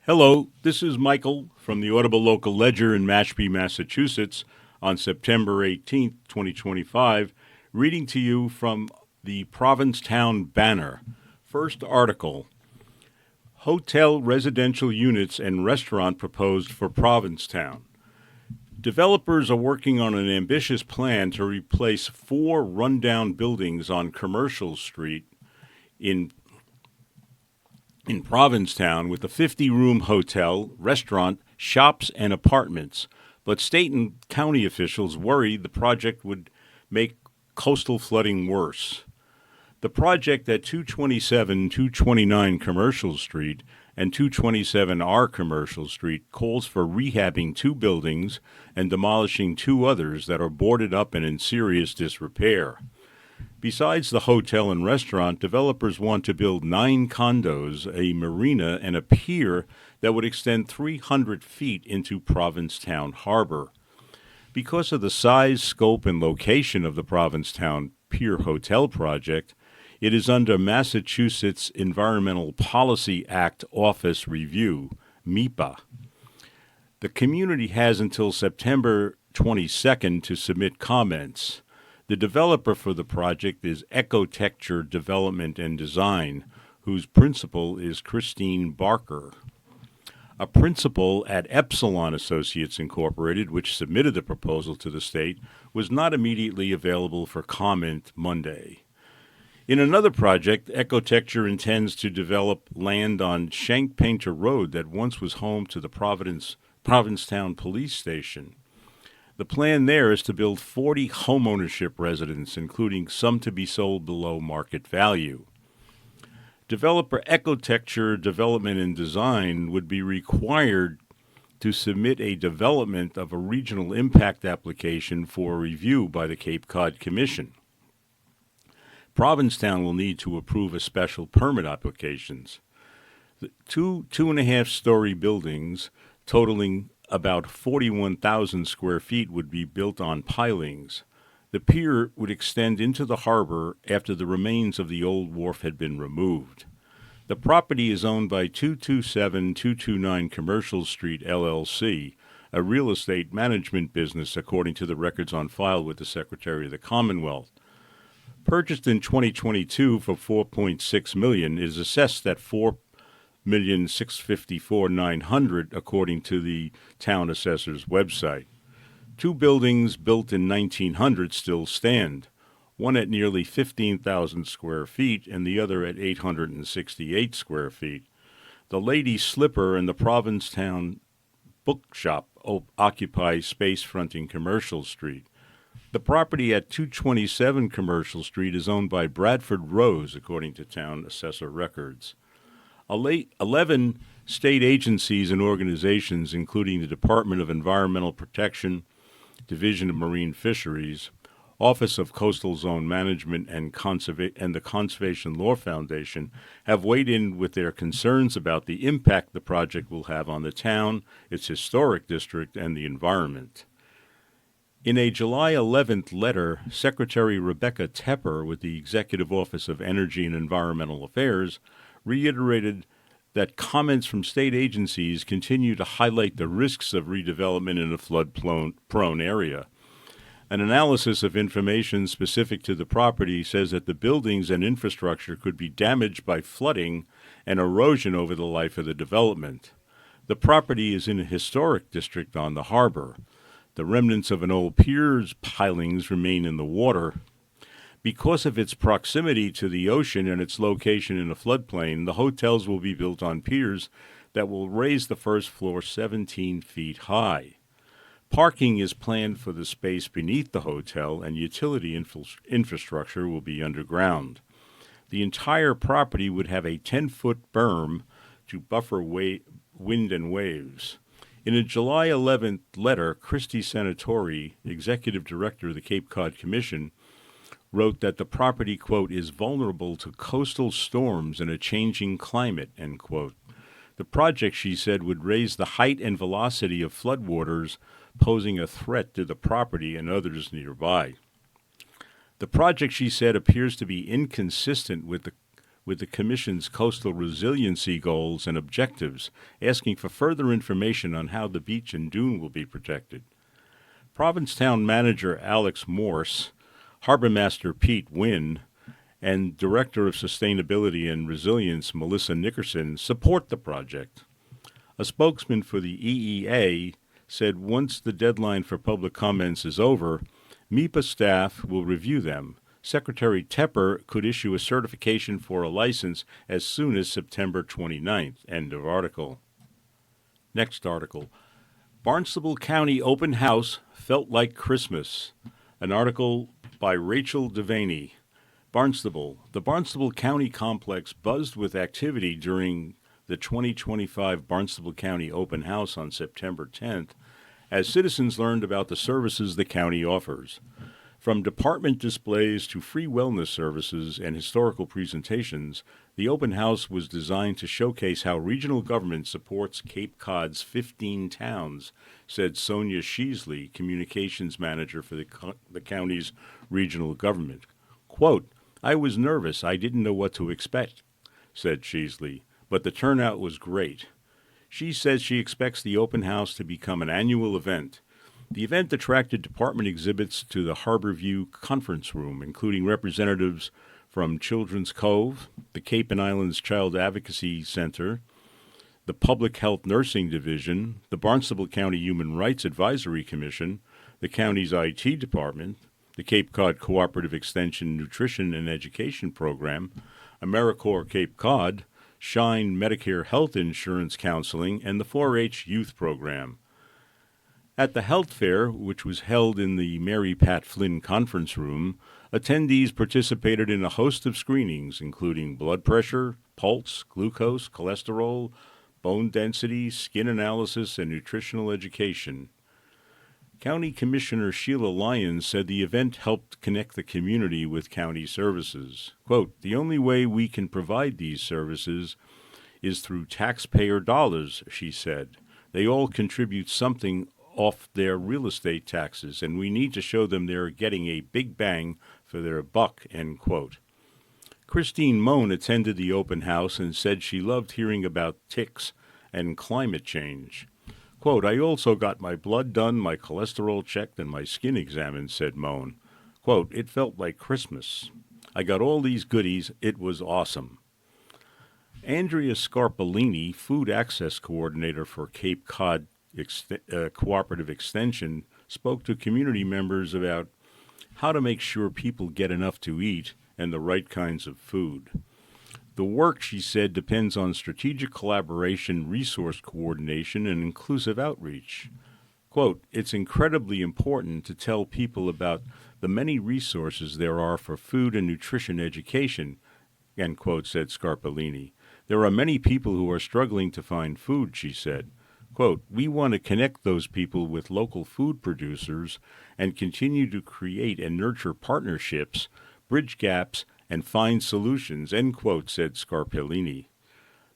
Hello, this is Michael from the Audible Local Ledger in Mashpee, Massachusetts on September 18th, 2025, reading to you from the Provincetown banner. First article: Hotel residential units and restaurant proposed for Provincetown. Developers are working on an ambitious plan to replace four rundown buildings on Commercial Street in Provincetown with a 50-room hotel, restaurant, shops, and apartments. But state and county officials worry the project would make coastal flooding worse. The project at 227, 229 Commercial Street and 227R Commercial Street calls for rehabbing two buildings and demolishing two others that are boarded up and in serious disrepair. Besides the hotel and restaurant, developers want to build 9 condos, a marina, and a pier that would extend 300 feet into Provincetown Harbor. Because of the size, scope, and location of the Provincetown Pier Hotel project, it is under Massachusetts Environmental Policy Act Office Review, MEPA. The community has until September 22nd to submit comments. The developer for the project is Ecotecture Development and Design, whose principal is Christine Barker. A principal at Epsilon Associates Incorporated, which submitted the proposal to the state, was not immediately available for comment Monday. In another project, Ecotecture intends to develop land on Shank Painter Road that once was home to the Provincetown Police Station. The plan there is to build 40 homeownership residences, including some to be sold below market value. Developer Ecotecture Development and Design would be required to submit a development of a regional impact application for review by the Cape Cod Commission. Provincetown will need to approve a special permit applications. The two and a half story buildings totaling about 41,000 square feet would be built on pilings. The pier would extend into the harbor after the remains of the old wharf had been removed. The property is owned by 227-229 Commercial Street, LLC, a real estate management business according to the records on file with the Secretary of the Commonwealth. Purchased in 2022 for $4.6 million, is assessed at $4,654,900 according to the town assessor's website. Two buildings built in 1900 still stand, one at nearly 15,000 square feet and the other at 868 square feet. The Lady Slipper and the Provincetown Bookshop occupy space fronting Commercial Street. The property at 227 Commercial Street is owned by Bradford Rose, according to town assessor records. 11 state agencies and organizations, including the Department of Environmental Protection, Division of Marine Fisheries, Office of Coastal Zone Management, and the Conservation Law Foundation, have weighed in with their concerns about the impact the project will have on the town, its historic district, and the environment. In a July 11th letter, Secretary Rebecca Tepper with the Executive Office of Energy and Environmental Affairs reiterated that comments from state agencies continue to highlight the risks of redevelopment in a flood-prone area. An analysis of information specific to the property says that the buildings and infrastructure could be damaged by flooding and erosion over the life of the development. The property is in a historic district on the harbor. The remnants of an old pier's pilings remain in the water. Because of its proximity to the ocean and its location in a floodplain, the hotels will be built on piers that will raise the first floor 17 feet high. Parking is planned for the space beneath the hotel, and utility infrastructure will be underground. The entire property would have a 10-foot berm to buffer wind and waves. In a July 11th letter, Christy Senatori, Executive Director of the Cape Cod Commission, wrote that the property, quote, is vulnerable to coastal storms and a changing climate, end quote. The project, she said, would raise the height and velocity of floodwaters, posing a threat to the property and others nearby. The project, she said, appears to be inconsistent with with the Commission's coastal resiliency goals and objectives, asking for further information on how the beach and dune will be protected. Provincetown manager Alex Morse, Harbor Master Pete Wynn, and Director of Sustainability and Resilience Melissa Nickerson support the project. A spokesman for the EEA said once the deadline for public comments is over, MEPA staff will review them. Secretary Tepper could issue a certification for a license as soon as September 29th. End of article. Next article. Barnstable County Open House Felt Like Christmas. An article by Rachel Devaney. Barnstable. The Barnstable County Complex buzzed with activity during the 2025 Barnstable County Open House on September 10th as citizens learned about the services the county offers. From department displays to free wellness services and historical presentations, the open house was designed to showcase how regional government supports Cape Cod's 15 towns, said Sonia Sheasley, communications manager for the county's regional government. Quote, "I was nervous. I didn't know what to expect," said Sheasley, "but the turnout was great." She says she expects the open house to become an annual event. The event attracted department exhibits to the Harborview Conference Room, including representatives from Children's Cove, the Cape and Islands Child Advocacy Center, the Public Health Nursing Division, the Barnstable County Human Rights Advisory Commission, the county's IT department, the Cape Cod Cooperative Extension Nutrition and Education Program, AmeriCorps Cape Cod, Shine Medicare Health Insurance Counseling, and the 4-H Youth Program. At the health fair, which was held in the Mary Pat Flynn Conference Room, attendees participated in a host of screenings, including blood pressure, pulse, glucose, cholesterol, bone density, skin analysis, and nutritional education. County Commissioner Sheila Lyons said the event helped connect the community with county services. Quote, "The only way we can provide these services is through taxpayer dollars," she said. "They all contribute something off their real estate taxes, and we need to show them they're getting a big bang for their buck," end quote. Christine Moan attended the open house and said she loved hearing about ticks and climate change. Quote, "I also got my blood done, my cholesterol checked, and my skin examined," said Moan. Quote, "It felt like Christmas. I got all these goodies. It was awesome." Andrea Scarpellini, Food Access Coordinator for Cape Cod Cooperative Extension, spoke to community members about how to make sure people get enough to eat and the right kinds of food. The work, she said, depends on strategic collaboration, resource coordination, and inclusive outreach. Quote, "It's incredibly important to tell people about the many resources there are for food and nutrition education," end quote, said Scarpellini. "There are many people who are struggling to find food," she said. Quote, "We want to connect those people with local food producers and continue to create and nurture partnerships, bridge gaps, and find solutions," end quote, said Scarpellini.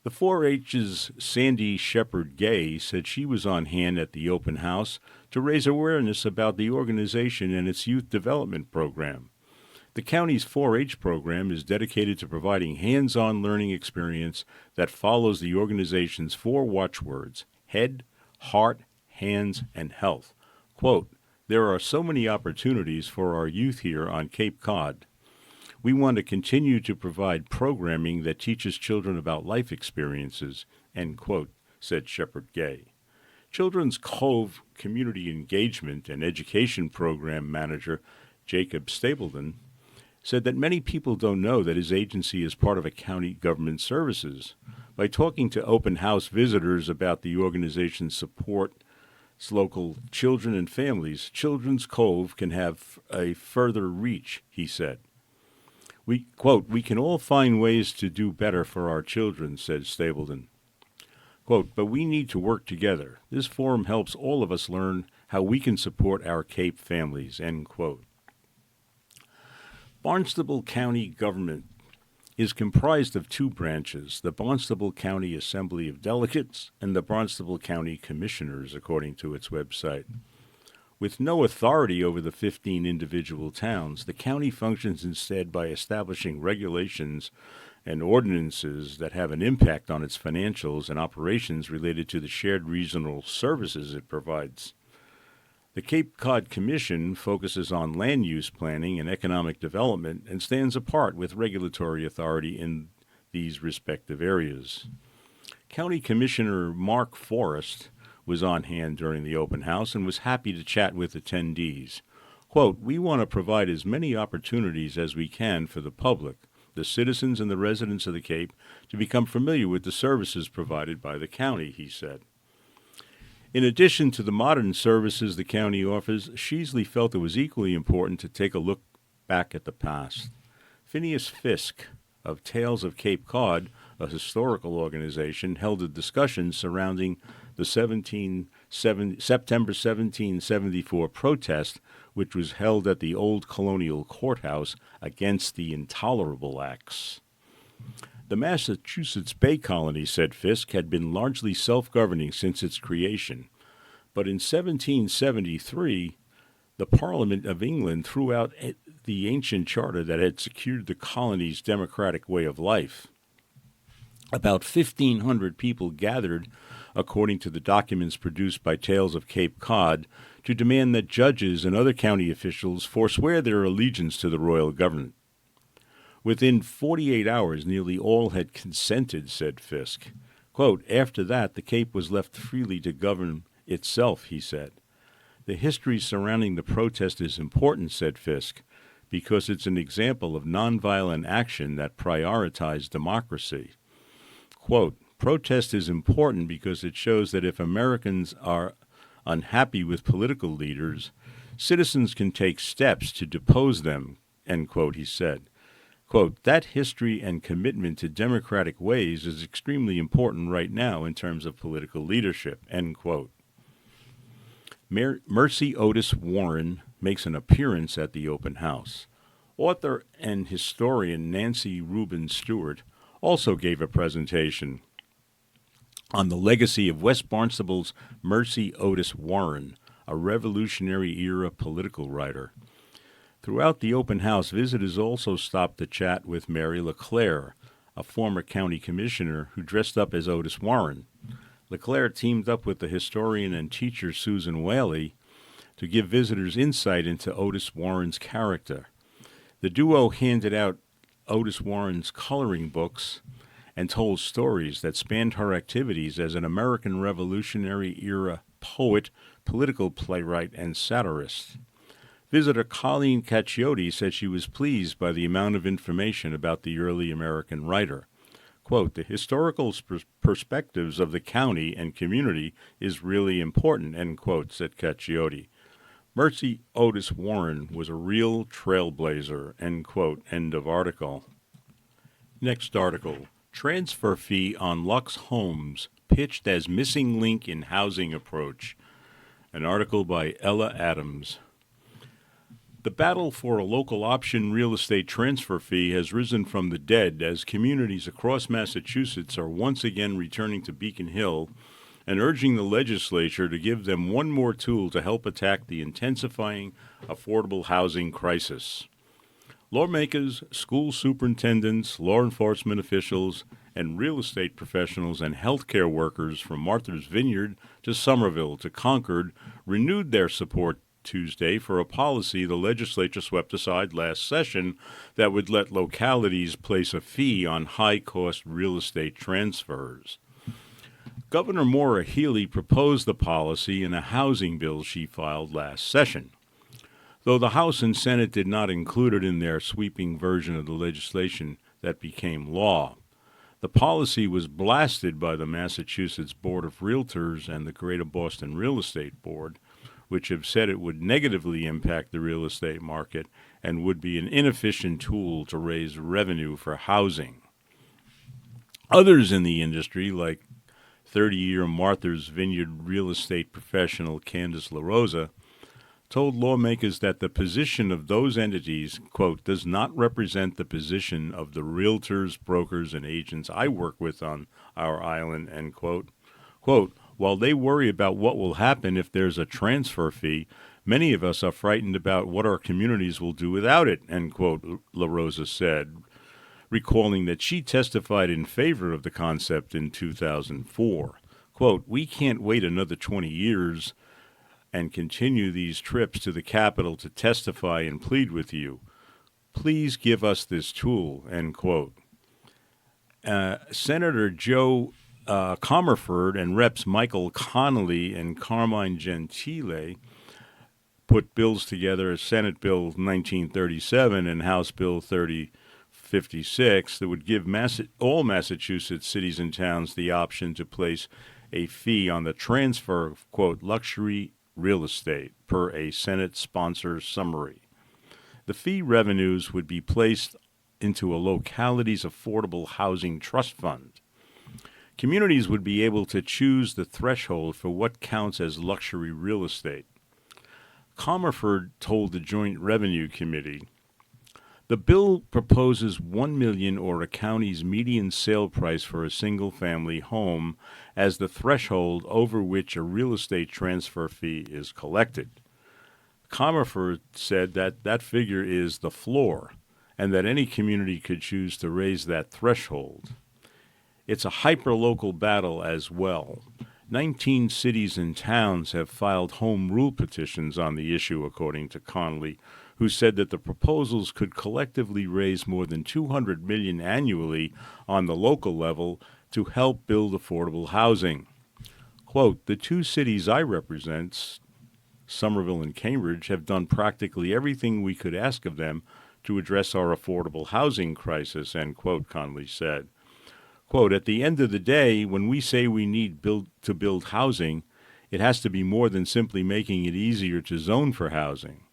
The 4-H's Sandy Shepard-Gay said she was on hand at the open house to raise awareness about the organization and its youth development program. The county's 4-H program is dedicated to providing hands-on learning experience that follows the organization's 4 watchwords: head, heart, hands, and health. Quote, "There are so many opportunities for our youth here on Cape Cod. We want to continue to provide programming that teaches children about life experiences," end quote, said Shepard Gay. Children's Cove Community Engagement and Education Program Manager Jacob Stapleton said that many people don't know that his agency is part of a county government services. By talking to open house visitors about the organization's support local children and families, Children's Cove can have a further reach, he said. Quote, "We can all find ways to do better for our children," said Stapleton. Quote, "But we need to work together. This forum helps all of us learn how we can support our Cape families," end quote. Barnstable County government is comprised of 2 branches, the Barnstable County Assembly of Delegates and the Barnstable County Commissioners, according to its website. With no authority over the 15 individual towns, the county functions instead by establishing regulations and ordinances that have an impact on its financials and operations related to the shared regional services it provides. The Cape Cod Commission focuses on land use planning and economic development and stands apart with regulatory authority in these respective areas. County Commissioner Mark Forrest was on hand during the open house and was happy to chat with attendees. Quote, "We want to provide as many opportunities as we can for the public, the citizens and the residents of the Cape, to become familiar with the services provided by the county," he said. In addition to the modern services the county offers, Sheasley felt it was equally important to take a look back at the past. Phineas Fisk of Tales of Cape Cod, a historical organization, held a discussion surrounding the September 1774 protest, which was held at the old colonial courthouse against the intolerable acts. The Massachusetts Bay Colony, said Fisk, had been largely self-governing since its creation. But in 1773, the Parliament of England threw out the ancient charter that had secured the colony's democratic way of life. About 1,500 people gathered, according to the documents produced by Tales of Cape Cod, to demand that judges and other county officials forswear their allegiance to the royal government. Within 48 hours, nearly all had consented, said Fisk. Quote, "After that, the Cape was left freely to govern itself," he said. "The history surrounding the protest is important," said Fisk, "because it's an example of nonviolent action that prioritized democracy." Quote, "Protest is important because it shows that if Americans are unhappy with political leaders, citizens can take steps to depose them," end quote, he said. Quote, "That history and commitment to democratic ways is extremely important right now in terms of political leadership," end quote. Mercy Otis Warren makes an appearance at the open house. Author and historian Nancy Rubin Stewart also gave a presentation on the legacy of West Barnstable's Mercy Otis Warren, a Revolutionary-era political writer. Throughout the open house, visitors also stopped to chat with Mary LeClaire, a former county commissioner who dressed up as Otis Warren. LeClaire teamed up with the historian and teacher Susan Whaley to give visitors insight into Otis Warren's character. The duo handed out Otis Warren's coloring books and told stories that spanned her activities as an American Revolutionary-era poet, political playwright, and satirist. Visitor Colleen Cacchiotti said she was pleased by the amount of information about the early American writer. Quote, "The historical perspectives of the county and community is really important," end quote, said Cacchiotti. Mercy Otis Warren was a real trailblazer, end quote, end of article. Next article, transfer fee on Lux Homes pitched as missing link in housing approach. An article by Ella Adams. The battle for a local option real estate transfer fee has risen from the dead as communities across Massachusetts are once again returning to Beacon Hill and urging the legislature to give them one more tool to help attack the intensifying affordable housing crisis. Lawmakers, school superintendents, law enforcement officials, and real estate professionals and healthcare workers from Martha's Vineyard to Somerville to Concord renewed their support Tuesday for a policy the legislature swept aside last session that would let localities place a fee on high-cost real estate transfers. Governor Maura Healey proposed the policy in a housing bill she filed last session. Though the House and Senate did not include it in their sweeping version of the legislation that became law, the policy was blasted by the Massachusetts Board of Realtors and the Greater Boston Real Estate Board, which have said it would negatively impact the real estate market and would be an inefficient tool to raise revenue for housing. Others in the industry, like 30-year Martha's Vineyard real estate professional Candace LaRosa, told lawmakers that the position of those entities, quote, "does not represent the position of the realtors, brokers, and agents I work with on our island," end quote. Quote, "While they worry about what will happen if there's a transfer fee, many of us are frightened about what our communities will do without it," end quote, LaRosa said, recalling that she testified in favor of the concept in 2004. Quote, "We can't wait another 20 years and continue these trips to the Capitol to testify and plead with you. Please give us this tool," end quote. Senator Joe Comerford and Reps Michael Connolly and Carmine Gentile put bills together as Senate Bill 1937 and House Bill 3056 that would give all Massachusetts cities and towns the option to place a fee on the transfer of, quote, luxury real estate, per a Senate sponsor summary. The fee revenues would be placed into a locality's affordable housing trust fund. Communities would be able to choose the threshold for what counts as luxury real estate. Comerford told the Joint Revenue Committee, "The bill proposes $1 million or a county's median sale price for a single-family home as the threshold over which a real estate transfer fee is collected." Comerford said that that figure is the floor and that any community could choose to raise that threshold. It's a hyper-local battle as well. 19 cities and towns have filed home rule petitions on the issue, according to Connolly, who said that the proposals could collectively raise more than $200 million annually on the local level to help build affordable housing. Quote, "The two cities I represent, Somerville and Cambridge, have done practically everything we could ask of them to address our affordable housing crisis," end quote, Connolly said. Quote, "At the end of the day, when we say we need to build housing, it has to be more than simply making it easier to zone for housing.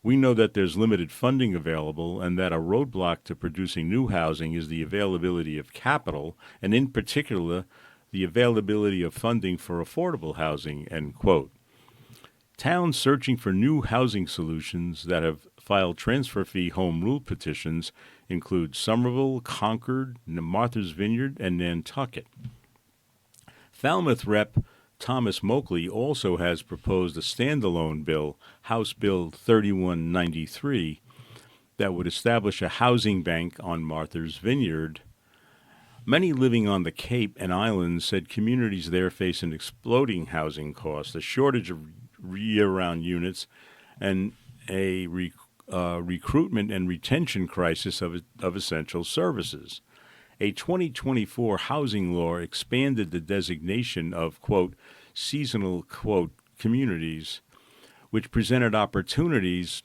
We know that there's limited funding available and that a roadblock to producing new housing is the availability of capital, and in particular, the availability of funding for affordable housing," end quote. Towns searching for new housing solutions that have filed transfer fee home rule petitions include Somerville, Concord, Martha's Vineyard, and Nantucket. Falmouth Rep. Thomas Moakley also has proposed a standalone bill, House Bill 3193, that would establish a housing bank on Martha's Vineyard. Many living on the Cape and islands said communities there face an exploding housing cost, a shortage of year-round units, and a recruitment and retention crisis of essential services. A 2024 housing law expanded the designation of, quote, seasonal, quote, communities, which presented opportunities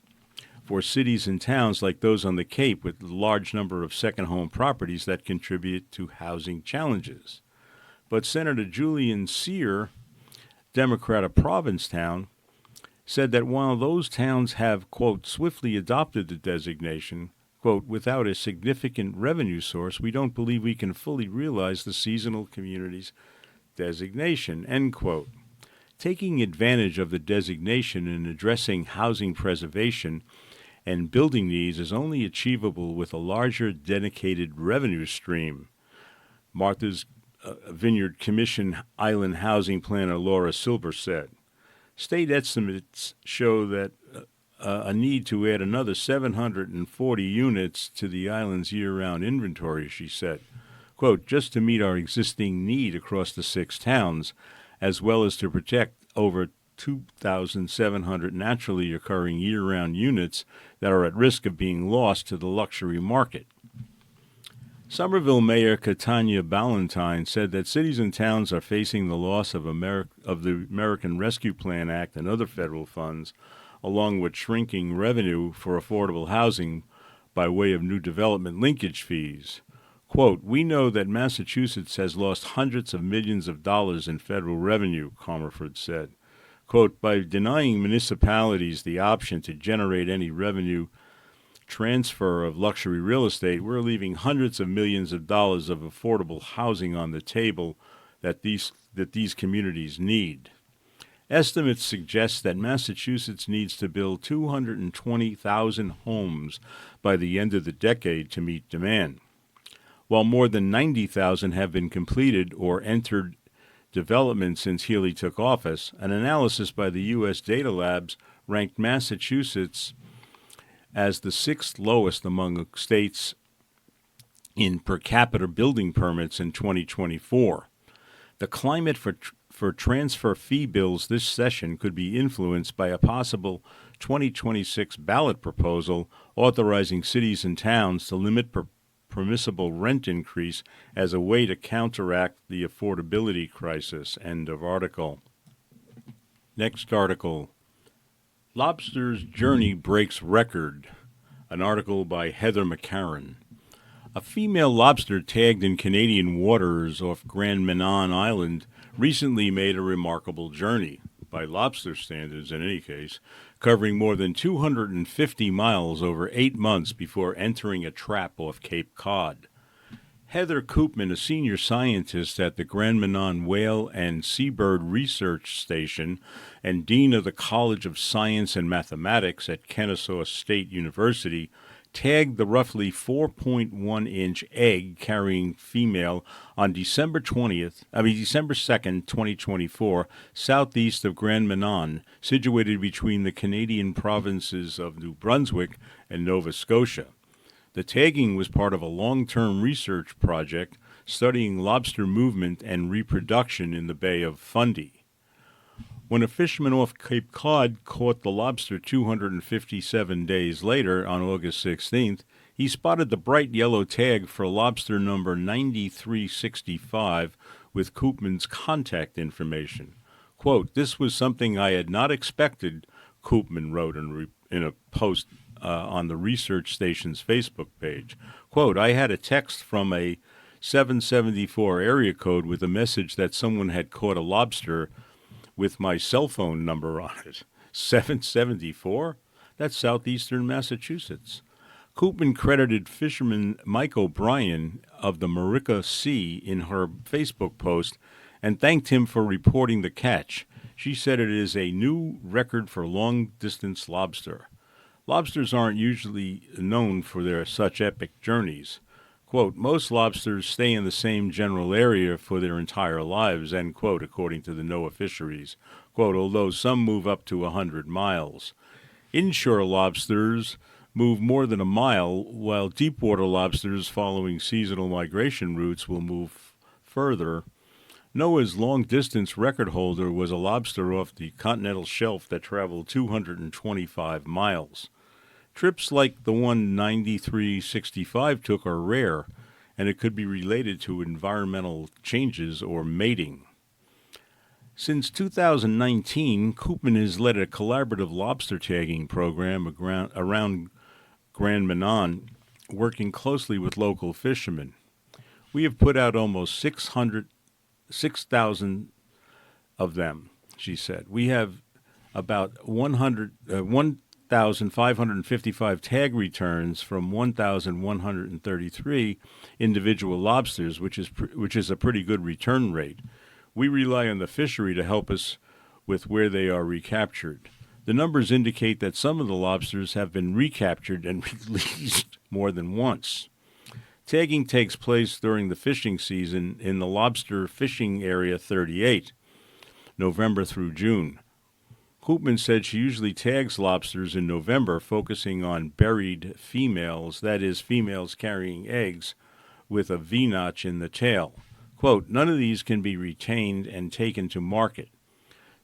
for cities and towns like those on the Cape with a large number of second home properties that contribute to housing challenges. But Senator Julian Cyr, Democrat of Provincetown, said that while those towns have, quote, swiftly adopted the designation, quote, without a significant revenue source, we don't believe we can fully realize the seasonal communities designation, end quote. Taking advantage of the designation and addressing housing preservation and building needs is only achievable with a larger dedicated revenue stream. Martha's Vineyard Commission Island Housing Planner Laura Silber said. State estimates show that a need to add another 740 units to the island's year-round inventory, she said, quote, just to meet our existing need across the 6 towns, as well as to protect over 2,700 naturally occurring year-round units that are at risk of being lost to the luxury market. Somerville Mayor Catania Ballantyne said that cities and towns are facing the loss of the American Rescue Plan Act and other federal funds, along with shrinking revenue for affordable housing by way of new development linkage fees. Quote, we know that Massachusetts has lost hundreds of millions of dollars in federal revenue, Comerford said. Quote, by denying municipalities the option to generate any revenue transfer of luxury real estate, we're leaving hundreds of millions of dollars of affordable housing on the table that these communities need. Estimates suggest that Massachusetts needs to build 220,000 homes by the end of the decade to meet demand. While more than 90,000 have been completed or entered development since Healey took office, an analysis by the U.S. Data Labs ranked Massachusetts as the 6th lowest among states in per capita building permits in 2024. The climate for transfer fee bills this session could be influenced by a possible 2026 ballot proposal authorizing cities and towns to limit permissible rent increase as a way to counteract the affordability crisis. End of article. Next article. Lobster's journey breaks record. An article by Heather McCarran. A female lobster tagged in Canadian waters off Grand Manan Island recently made a remarkable journey, by lobster standards in any case, covering more than 250 miles over 8 months before entering a trap off Cape Cod. Heather Koopman, a senior scientist at the Grand Manan Whale and Seabird Research Station and dean of the College of Science and Mathematics at Kennesaw State University, tagged the roughly 4.1-inch egg-carrying female on December 2nd, 2024, southeast of Grand Manan, situated between the Canadian provinces of New Brunswick and Nova Scotia. The tagging was part of a long-term research project studying lobster movement and reproduction in the Bay of Fundy. When a fisherman off Cape Cod caught the lobster 257 days later, on August 16th, he spotted the bright yellow tag for lobster number 9365 with Koopman's contact information. Quote, "This was something I had not expected," Koopman wrote in a post on the research station's Facebook page. Quote, "I had a text from a 774 area code with a message that someone had caught a lobster with my cell phone number on it. 774? That's southeastern Massachusetts." Koopman credited fisherman Mike O'Brien of the Marica Sea in her Facebook post and thanked him for reporting the catch. She said it is a new record for long-distance lobster. Lobsters aren't usually known for their such epic journeys. Quote, "Most lobsters stay in the same general area for their entire lives," end quote, according to the NOAA Fisheries. Quote, "Although some move up to 100 miles. Inshore lobsters move more than a mile, while deepwater lobsters following seasonal migration routes will move further. NOAA's long-distance record holder was a lobster off the continental shelf that traveled 225 miles. Trips like the one 9365 took are rare, and it could be related to environmental changes or mating. Since 2019, Koopman has led a collaborative lobster tagging program around Grand Manan, working closely with local fishermen. We have put out almost 6,000 of them, she said. We have about 1,555 tag returns from 1,133 individual lobsters, which is a pretty good return rate. We rely on the fishery to help us with where they are recaptured. The numbers indicate that some of the lobsters have been recaptured and released more than once. Tagging takes place during the fishing season in the Lobster Fishing Area 38, November through June. Koopman said she usually tags lobsters in November, focusing on buried females, that is, females carrying eggs with a V-notch in the tail. Quote, "None of these can be retained and taken to market,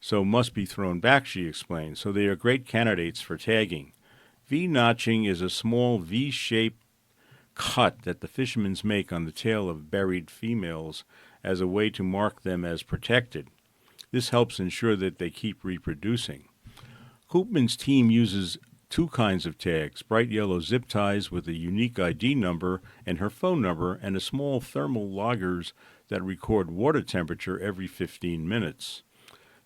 so must be thrown back," she explained, "so they are great candidates for tagging. V-notching is a small V-shaped cut that the fishermen make on the tail of buried females as a way to mark them as protected. This helps ensure that they keep reproducing." Koopman's team uses two kinds of tags, bright yellow zip ties with a unique ID number and her phone number, and a small thermal loggers that record water temperature every 15 minutes.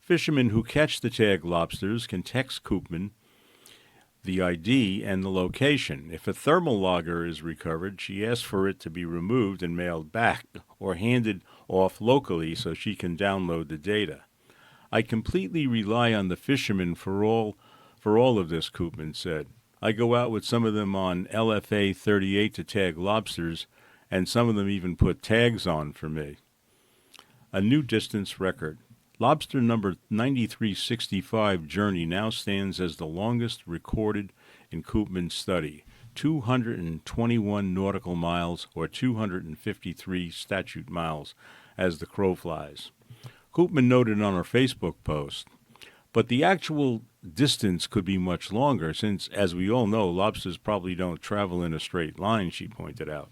Fishermen who catch the tag lobsters can text Koopman the ID and the location. If a thermal logger is recovered, she asks for it to be removed and mailed back or handed off locally so she can download the data. "I completely rely on the fishermen for all of this," Koopman said. "I go out with some of them on LFA 38 to tag lobsters, and some of them even put tags on for me." A new distance record. Lobster number 9365 journey now stands as the longest recorded in Koopman's study. 221 nautical miles or 253 statute miles as the crow flies. Koopman noted on her Facebook post, but the actual distance could be much longer since, as we all know, lobsters probably don't travel in a straight line, she pointed out.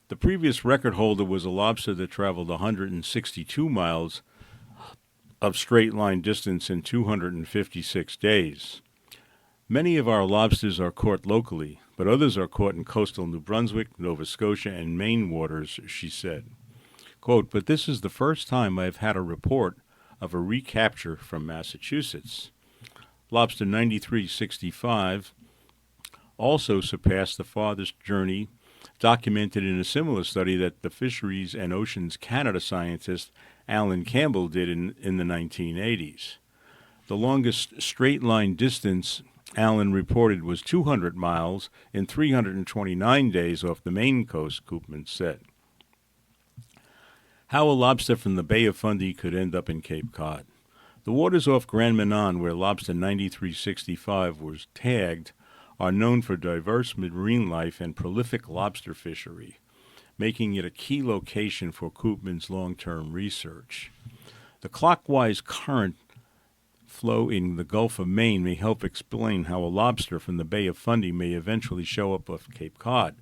The previous record holder was a lobster that traveled 162 miles of straight line distance in 256 days. Many of our lobsters are caught locally, but others are caught in coastal New Brunswick, Nova Scotia, and Maine waters, she said. Quote, but this is the first time I've had a report of a recapture from Massachusetts. Lobster 9365 also surpassed the farthest journey documented in a similar study that the Fisheries and Oceans Canada scientist Alan Campbell did in the 1980s. The longest straight-line distance Alan reported was 200 miles in 329 days off the Maine coast, Koopman said. How a lobster from the Bay of Fundy could end up in Cape Cod. The waters off Grand Manan, where lobster 9365 was tagged, are known for diverse marine life and prolific lobster fishery, making it a key location for Koopman's long-term research. The clockwise current flow in the Gulf of Maine may help explain how a lobster from the Bay of Fundy may eventually show up off Cape Cod.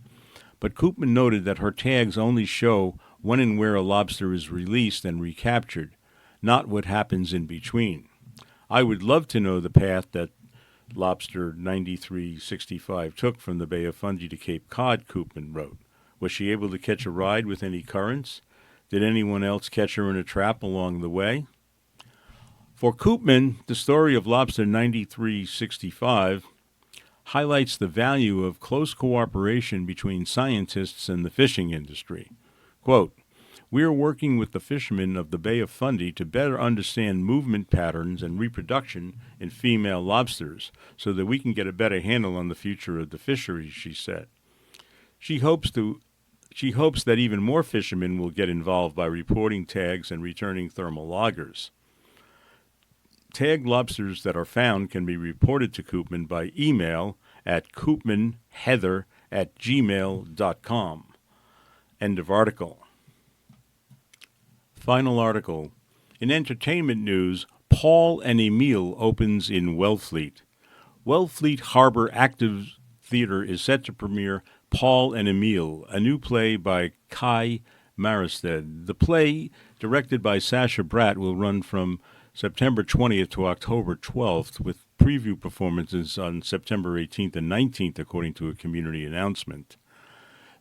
But Koopman noted that her tags only show when and where a lobster is released and recaptured, not what happens in between. I would love to know the path that lobster 9365 took from the Bay of Fundy to Cape Cod, Koopman wrote. Was she able to catch a ride with any currents? Did anyone else catch her in a trap along the way? For Koopman, the story of lobster 9365 highlights the value of close cooperation between scientists and the fishing industry. Quote, we are working with the fishermen of the Bay of Fundy to better understand movement patterns and reproduction in female lobsters so that we can get a better handle on the future of the fisheries, she said. She hopes that even more fishermen will get involved by reporting tags and returning thermal loggers. Tagged lobsters that are found can be reported to Koopman by email at koopmanheather@gmail.com. End of article. Final article. In entertainment news, Paul and Emile opens in Wellfleet. Wellfleet Harbor Active Theater is set to premiere Paul and Emile, a new play by Kai Maristed. The play, directed by Sasha Bratt, will run from September 20th to October 12th, with preview performances on September 18th and 19th, according to a community announcement.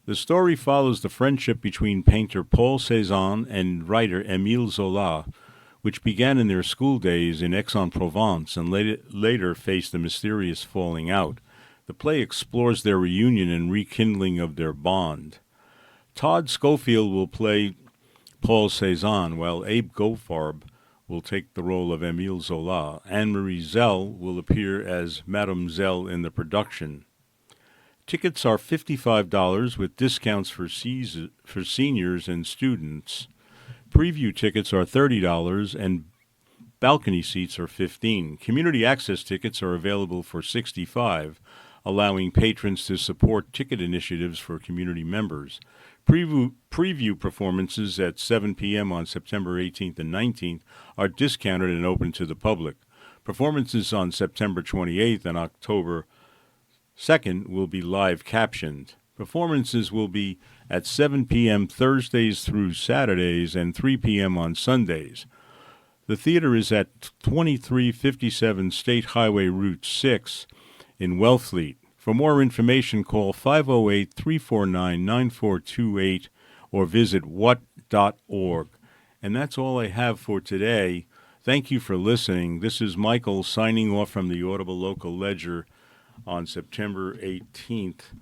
The story follows the friendship between painter Paul Cézanne and writer Émile Zola, which began in their school days in Aix-en-Provence and later faced a mysterious falling out. The play explores their reunion and rekindling of their bond. Todd Schofield will play Paul Cézanne, while Abe Goldfarb will take the role of Émile Zola. Anne-Marie Zell will appear as Madame Zell in the production. Tickets are $55 with discounts for seniors and students. Preview tickets are $30 and balcony seats are $15. Community access tickets are available for $65, allowing patrons to support ticket initiatives for community members. Preview performances at 7 p.m. on September 18th and 19th are discounted and open to the public. Performances on September 28th and October 2nd will be live captioned. Performances will be at 7 p.m. Thursdays through Saturdays and 3 p.m. on Sundays. The theater is at 2357 State Highway Route 6 in Wellfleet. For more information, call 508-349-9428 or visit what.org. And that's all I have for today. Thank you for listening. This is Michael signing off from the Audible Local Ledger on September 18th.